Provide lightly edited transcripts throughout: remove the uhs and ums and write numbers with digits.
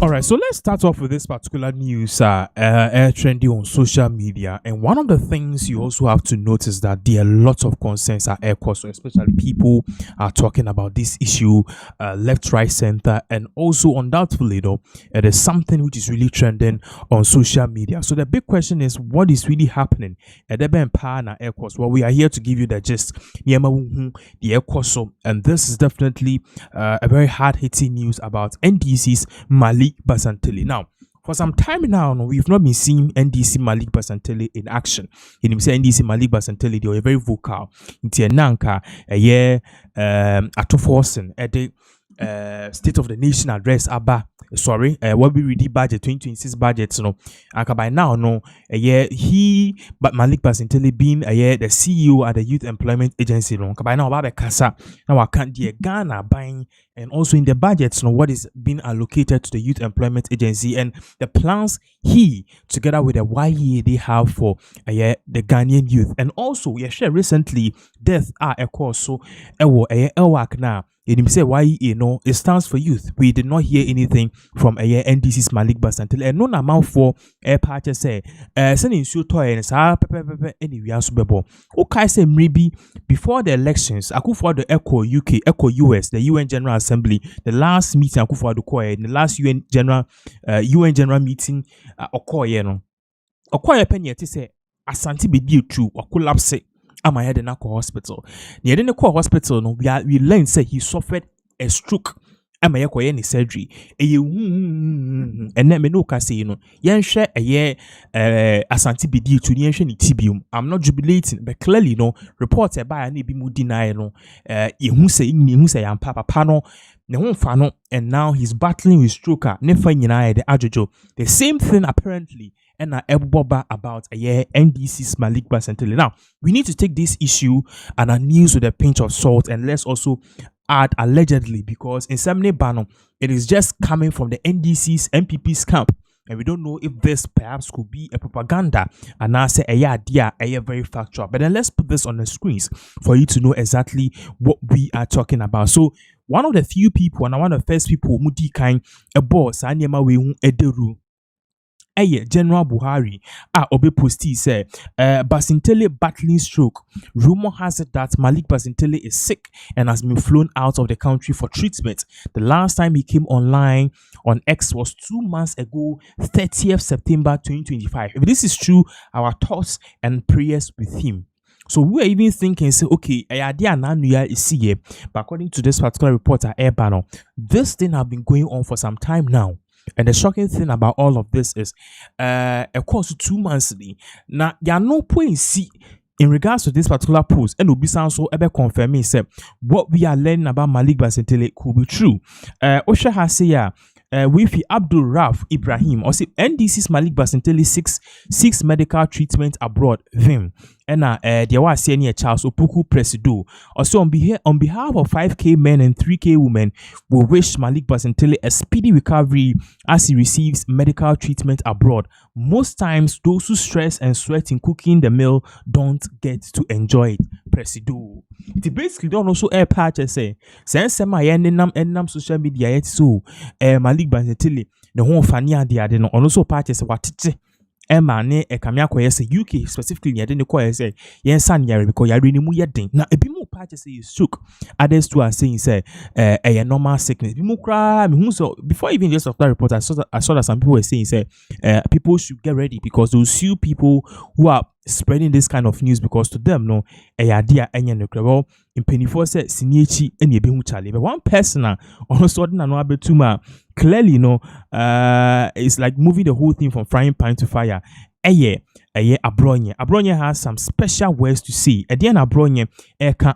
All right, so let's start off with this particular news trending on social media. And one of the things you also have to notice that there are lots of concerns at airports, so especially people are talking about this issue left, right, center, and also undoubtedly, though, it is something which is really trending on social media. So the big question is, what is really happening at the Pana airports? Well, we are here to give you the gist, the airports, and this is definitely a very hard-hitting news about NDC's Malik Basintale. Now, for some time now, we've not been seeing NDC Malik Basintale in action. You say NDC Malik Basintale, they were very vocal. Into Nanka, a year, forcing at the State of the Nation address. What we read the budget 2026 budget. By now, but Malik Basintale being the CEO at the Youth Employment Agency. By now, Kasa now I can't Ghana buying. And also in the budget, what is being allocated to the Youth Employment Agency and the plans together with the YE they have for the Ghanaian youth. And also, we share recently death a course so now. You say why it stands for youth. We did not hear anything from NDC's Malik Basintale. And no amount for a party say sending so toy and anyway as bebo. Okay, say maybe before the elections, I could for the Echo UK, Echo US, the UN General Assembly, the last meeting I could for the choir, the last UN General meeting Okoye penny to say Asante be due to or collapse. Am I at the Nako hospital? Near the Nako hospital, we learned say he suffered a stroke. Am I any surgery? And then me no say yen share a year Asante be due to the ancient tibium. I'm not jubilating, but clearly reports by any be deny who say I'm papa pano. And now he's battling with stroke. The same thing apparently and about NDC's Malik Basintale. Now we need to take this issue and our news with a pinch of salt, and let's also add allegedly, because in Semne Bano it is just coming from the NDC's MPP's camp. And we don't know if this perhaps could be a propaganda and now say a very factual. But then let's put this on the screens for you to know exactly what we are talking about. So one of the few people and one of the first people who did kind a boss Anyama we ederu. General Buhari obe posti say Basintale battling stroke. Rumor has it that Malik Basintale is sick and has been flown out of the country for treatment. The last time he came online on X was 2 months ago, 30th September 2025. If this is true, our thoughts and prayers with him. So we are even thinking, say, okay, but according to this particular reporter, Airbano, this thing have been going on for some time now. And the shocking thing about all of this is, of course, 2 months. Now, there are no point see in regards to this particular post, and Obi so ever confirming say what we are learning about Malik Basintale could be true. Osha has say Wifi Abdul Raf Ibrahim or say NDC's Malik Basintale seeks medical treatment abroad. Vim. And there was senior Charles Opuku Presido. Also on behalf of 5K men and 3K women, we wish Malik Basintale a speedy recovery as he receives medical treatment abroad. Most times, those who stress and sweat in cooking the meal don't get to enjoy it. Presido. It basically don't also air patch say since my enam social media yet so Malik Basintale the whole fania de no also patches what Emma ne ekamia kwese UK specifically yet in the choir say yen san yare because yare ni mu yedin na ebi mu patches say is shook. Others too are saying say a normal sickness. Before even just after report I saw that some people were saying say people should get ready because they'll sue people who are spreading this kind of news, because to them no idea well in penny for said siniechi any be chale. But one person on sudden and no tuma clearly it's like moving the whole thing from frying pan to fire. Abronye has some special words to say. Again, Abronye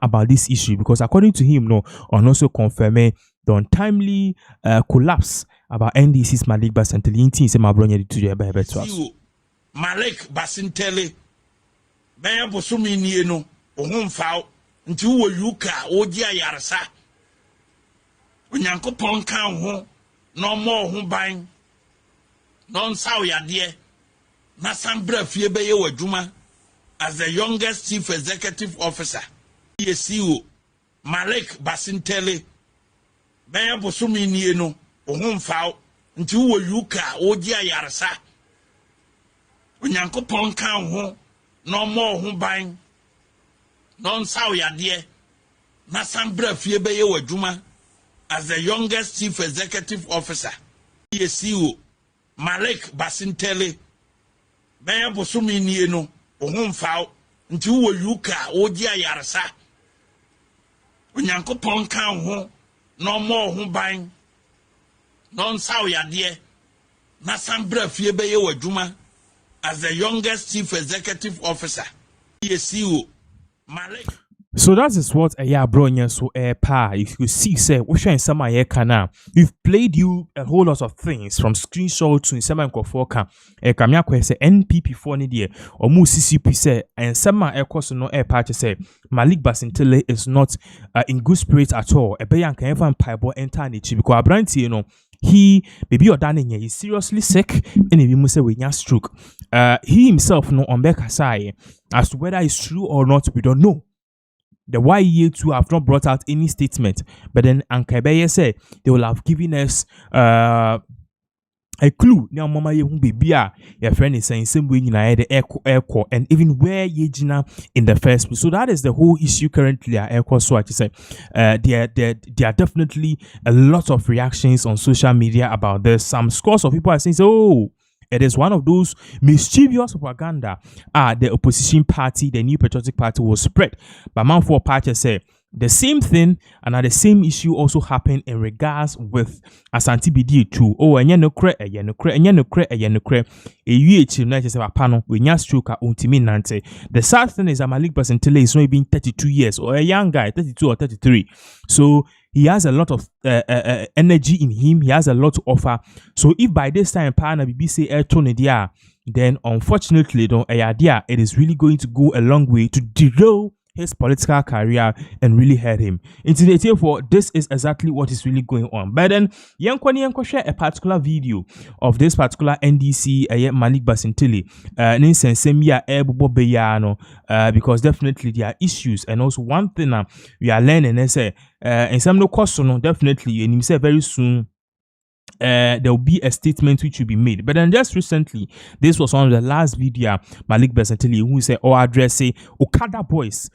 about this issue because according to him, on also confirming the untimely collapse about NDC's Malik Basintale. Malik Basintale, Ben Bosumi Nieno, Ohun Fow, until Yuka, Odia Yarsa. When Yanko Ponkan, no more who buying, non saw ya dear. Nasambra Fiebe Juma as the youngest chief executive officer CEO Malik Basintale ben bosumi nie no ohun faw nti wo yuka oji ayarsa onyankopon kan ho no mo ho ban non saw yade na sambra fie beye wadwuma as the youngest chief executive officer CEO Malik Basintale ben bosumi nie no ohun faw nti wo yuka oji ayarsa onyankopon kan ho no mo ho ban non saw yade na sambra fie beye wadwuma as the youngest chief executive officer CEO Malik. So that is what bro so pa. If you see say we share in some kana, we've played you a whole lot of things from screenshot to some enkofoka kamya kwe say NPP for ni there or mu CCP say and some ekos no part say Malik Basintale is not in good spirits at all. Ebeyan kan ever pipe enter ni chi because abranti you know he baby or Danny is seriously sick and if you say we nya stroke. He himself no on back aside as to whether it's true or not we don't know. The YEA2 have not brought out any statement, but then Ankebeye said they will have given us a clue. Now, Mama Yehu Bibia, your friend is saying same way the aircore and even where Yejina in the first place. So that is the whole issue currently at aircore. So I just say there are definitely a lot of reactions on social media about this. Some scores of people are saying, oh, it is one of those mischievous propaganda the opposition party, the New Patriotic Party, will spread. But man for party say the same thing and the same issue also happened in regards with Asante BD too. Oh, enye no kre. The sad thing is that Malik Basintale is not even 32 years or a young guy, 32 or 33. So he has a lot of energy in him. He has a lot to offer. So if by this time Pana BBC Tony then unfortunately it is really going to go a long way to derail his political career and really hurt him. Therefore, this is exactly what is really going on. But then Yanko share a particular video of this particular NDC Malik Basintale because definitely there are issues. And also one thing we are learning is and some no cost definitely and he said very soon there will be a statement which will be made. But then just recently, this was one of the last video Malik Basintale who said or address say Okada boys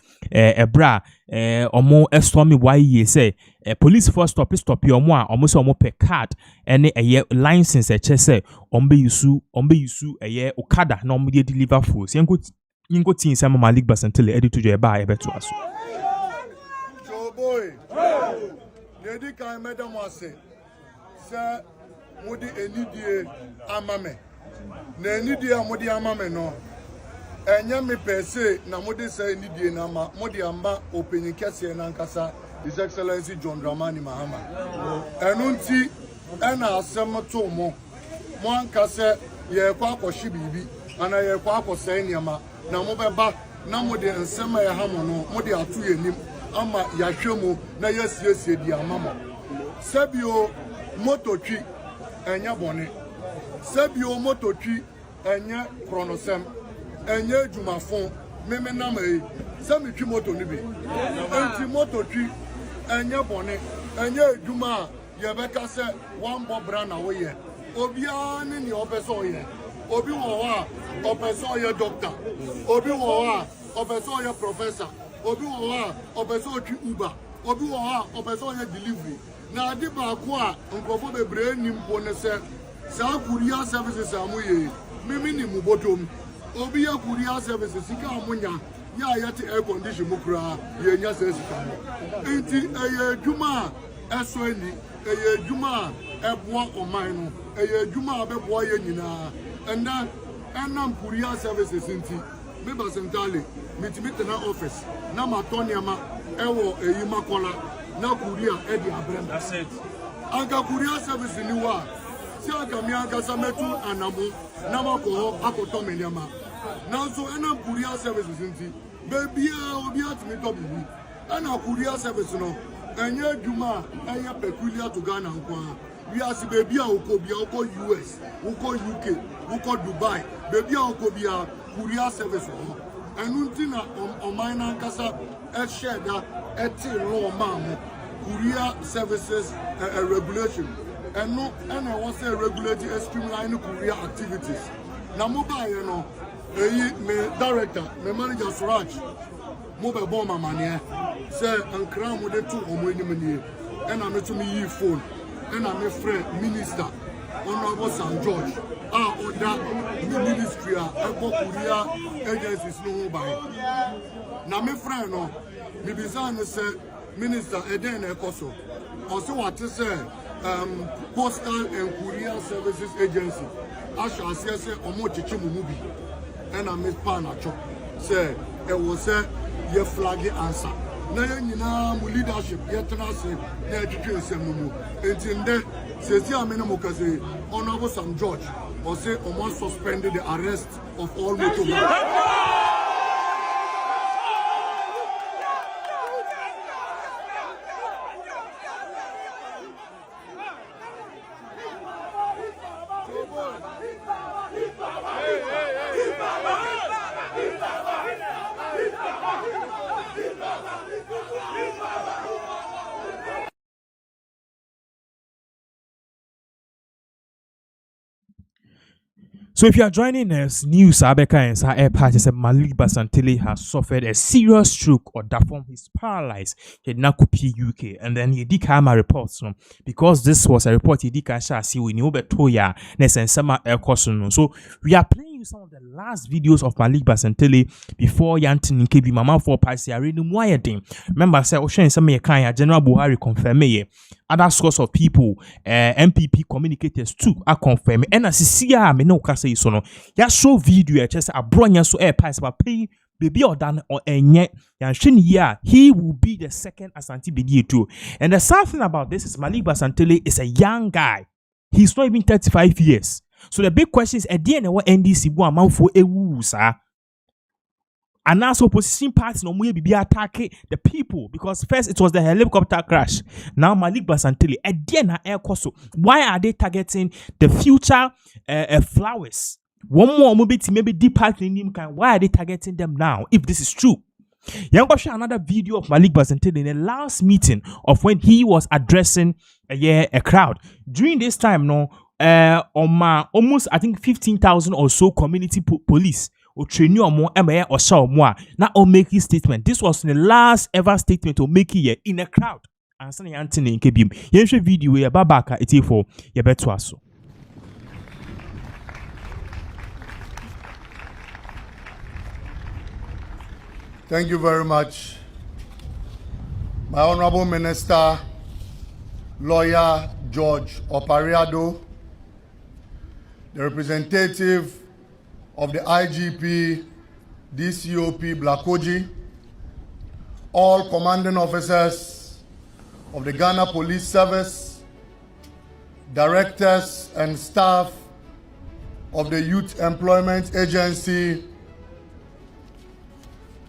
bra omo stormy why say police force stop your mo almost omo per card and a license say ombe yusu Okada no mo deliver foods yengo tin some Malik Basintale edit to your buy beto aso boy lady kan madam wase say mudi enidie amame na enidie amudi amame no enya me pese na mudi say enidie na ma mudi amba openyin kese na nkasa His Excellency John Dramani Mahama enunti ena asem to mo ankase ye kwa akoshi bibi ana ye kwa akosai niama na mo beba na mudi nsema ye hamo no mudi atu yenim ama yahwemu na yesiesie di amamo sebio mototwi enya bone sebio mototwi enya kronosem enya djumafon meme na mai semitwi moto ni bi enti mototwi enya bone enya djuma ye beka se wan bobra na wo ye obia ni obeso ye obi wo ho obeso ye doctor obi wo ho obeso ye professor obi wo ho obeso twi uber obi wo ho obeso ye delivery na adi ba ko a nkofo bebre nimpo ne se sa courier services amuye mimi ni mubotom obi ya courier services sika amunya ya yati air condition mukra ye nya se sika enti eye djuma eso ni eye djuma eboa oman no eye djuma abeboa ye nyina enda enam courier services enti me Basintale meet na office na matoniama ewo eyi makola na courier e di abrem. That's it. Anka courier service ni wa si aka mi aka sametu anamu na mako akoto meniama na so enam courier services enti baby obi atimi to bibi ana courier service no enye djuma enye peculiar to Ghana nkwa we as baby a okobia oko US oko UK oko Dubai baby a okobia courier service Enuntina on minor casa at shedda at law mam courier services regulation. And no and I was a regulating streamline courier activities. Now mobile you know me director, me manager Suraj, mobile bomber man say and crown with the two money and I'm to me phone and I'm a friend minister Honorable St. George order ministry courier agencies no by. Now my friend no me bizarre say minister Eden Ekoso also what to say postal and courier services agency I shall say omo chichi mubi and I miss panacho say it was say ye flag answer na nyina mu leadership ye tena say na education sem mu entinde sezi amene mo kase Honorable St. George or say almost suspended the arrest of all motorbikes. So if you are joining us, news Abeka and Sa Air Party said Malik Basintale has suffered a serious stroke or that form he's paralyzed. He Nakupi UK and then he did come reports because this was a report he did see we knew Betoya Nesen Sama Air Cosun. So we are playing you some of the last videos of Malik Basintale before Yantin Kebi Mama for Pasi Arena Moyadin. Remember I said Ocean Sama Kanya General Buhari confirmed other source of people, MPP communicators too are confirmed. And as you see, I no say so no. Ya show video just a bronya so air pass but pay baby or done or enye yan yeah he will be the second Asante Bedie too. And the sad thing about this is Malik Basintale is a young guy. He's not even 35 years. So the big question is at the end what NDC bu amount for sir. And now opposition parties no more be attack the people because first it was the helicopter crash. Now Malik Basintale again air cost. Why are they targeting the future flowers? One more maybe deep part in him can. Why are they targeting them now? If this is true, you're going to show another video of Malik Basintale in the last meeting of when he was addressing a crowd. During this time, almost I think 15,000 or so community police. Or train you more or show more. Now or make his statement. This was the last ever statement to make here in a crowd. And Sunny Anthony in Kebim. Here's a video where Babaka it for your betwaso. Thank you very much. My Honorable Minister, Lawyer George Opariado, the representative of the IGP, DCOP Blakoji, all commanding officers of the Ghana Police Service, directors and staff of the Youth Employment Agency,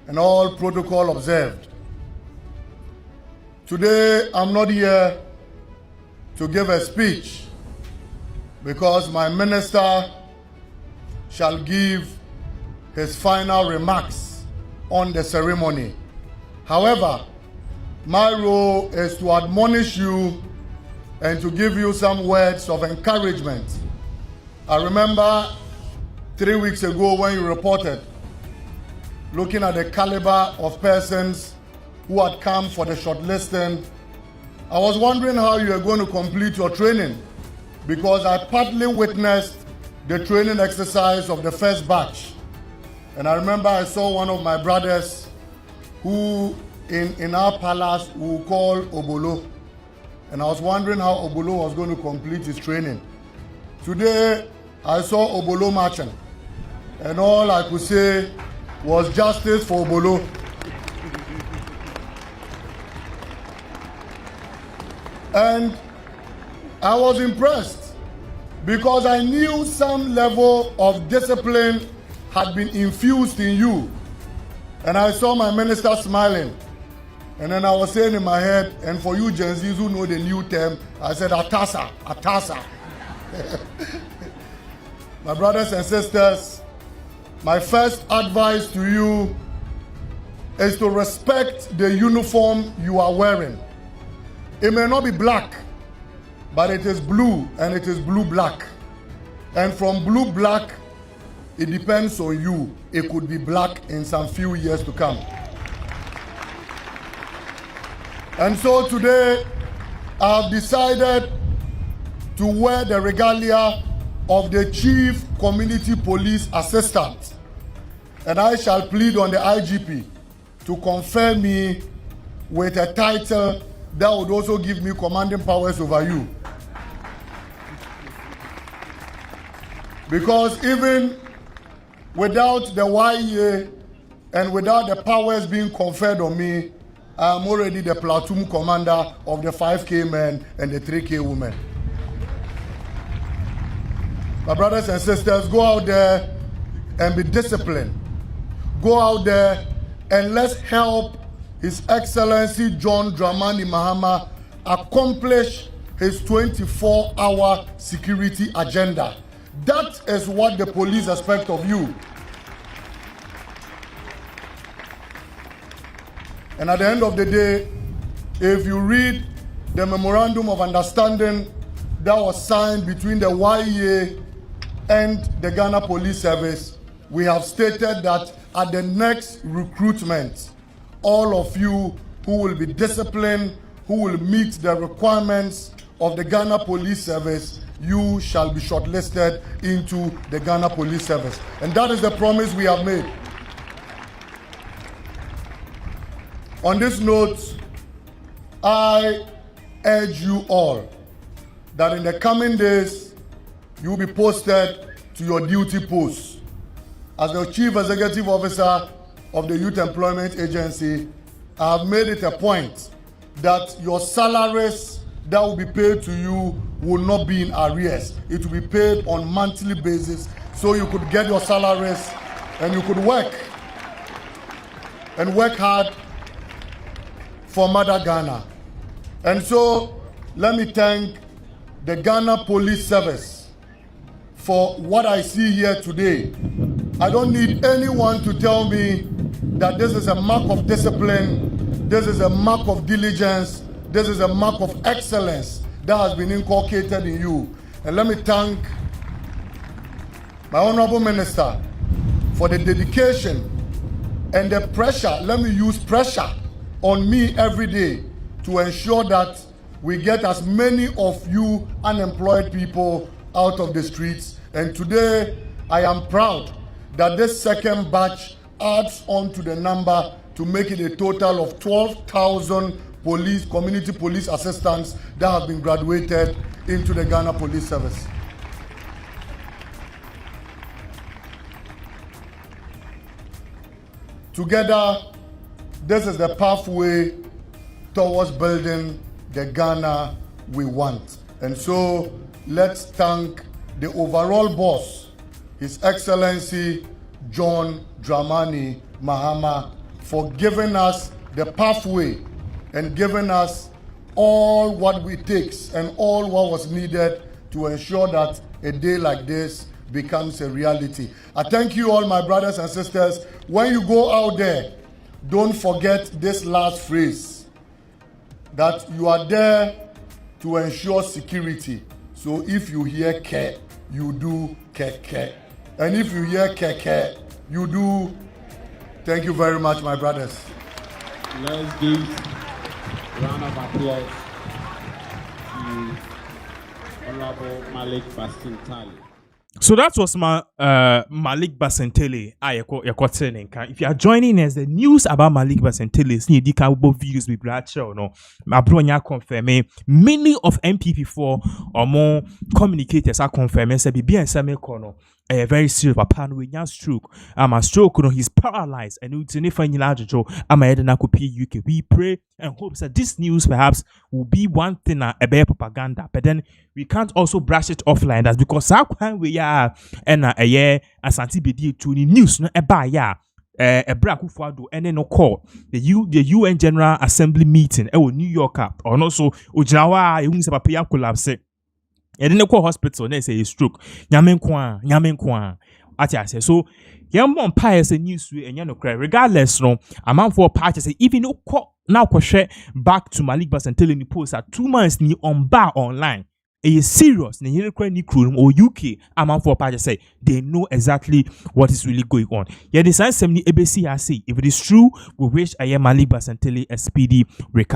and all protocol observed. Today, I'm not here to give a speech because my minister shall give his final remarks on the ceremony. However, my role is to admonish you and to give you some words of encouragement. I remember 3 weeks ago when you reported looking at the caliber of persons who had come for the shortlisting. I was wondering how you are going to complete your training because I partly witnessed the training exercise of the first batch. And I remember I saw one of my brothers who in our palace we call Obolo. And I was wondering how Obolo was going to complete his training. Today, I saw Obolo marching. And all I could say was justice for Obolo. And I was impressed because I knew some level of discipline had been infused in you. And I saw my minister smiling. And then I was saying in my head, and for you Gen Zs who know the new term, I said, Atasa, Atasa. My brothers and sisters, my first advice to you is to respect the uniform you are wearing. It may not be black, but it is blue, and it is blue-black. And from blue-black, it depends on you. It could be black in some few years to come. And so today, I have decided to wear the regalia of the Chief Community Police Assistant. And I shall plead on the IGP to confer me with a title that would also give me commanding powers over you. Because even without the YEA and without the powers being conferred on me, I am already the platoon commander of the 5K men and the 3K women. My brothers and sisters, go out there and be disciplined. Go out there and let's help His Excellency John Dramani Mahama accomplish his 24-hour security agenda. That is what the police expect of you. And at the end of the day, if you read the memorandum of understanding that was signed between the YEA and the Ghana Police Service, we have stated that at the next recruitment, all of you who will be disciplined, who will meet the requirements of the Ghana Police Service, you shall be shortlisted into the Ghana Police Service. And that is the promise we have made. On this note, I urge you all that in the coming days, you will be posted to your duty posts. As the Chief Executive Officer of the Youth Employment Agency, I have made it a point that your salaries that will be paid to you will not be in arrears. It will be paid on monthly basis, so you could get your salaries and you could work hard for Mother Ghana. And so, let me thank the Ghana Police Service for what I see here today. I don't need anyone to tell me that this is a mark of discipline, this is a mark of diligence, this is a mark of excellence that has been inculcated in you. And let me thank my Honorable Minister for the dedication and the pressure. Let me use pressure on me every day to ensure that we get as many of you unemployed people out of the streets. And today, I am proud that this second batch adds on to the number to make it a total of 12,000 community police assistants that have been graduated into the Ghana Police Service. Together, this is the pathway towards building the Ghana we want. And so, let's thank the overall boss, His Excellency John Dramani Mahama, for giving us the pathway and giving us all what it takes and all what was needed to ensure that a day like this becomes a reality. I thank you all, my brothers and sisters. When you go out there, don't forget this last phrase, that you are there to ensure security. So if you hear care, you do care. And if you hear care, you do. Thank you very much, my brothers. Let's give a round of applause to Honorable Malik Basintale. So that was my Malik Basintale. If you are joining us, the news about Malik Basintale, you can views with Bradshaw. No, my brother confirming many of MPP4 or more communicators are confirming. Say be and Samuel Kono. A very serious papa with a stroke. A stroke, he's paralyzed, and it's in a funny large job. UK. We pray and hope that this news perhaps will be one thing a better propaganda, but then we can't also brush it offline. That's because our time we are and a year as antibody to the news no a ya a black who and then no call the UN General Assembly meeting New York up or not so Ujawa you papa collapse. And then the hospital, they say stroke. Nyamen kwa. ati ase so yɛn bɔ mpaeɛ sɛ news we ɛnyɛ no korɛ regardless no amanfoɔ paakye sɛ even wokɔ na wokɔhwɛ back to Malik Basintale ni post at 2 months ni on bar online ɛyɛ serious na yɛn kora ni kuro no or UK amanfoɔ paakye sɛ they know exactly what is really going on yɛde saa nsɛm ni ebesi ase if it is true we wish Malik Basintale a speedy recovery.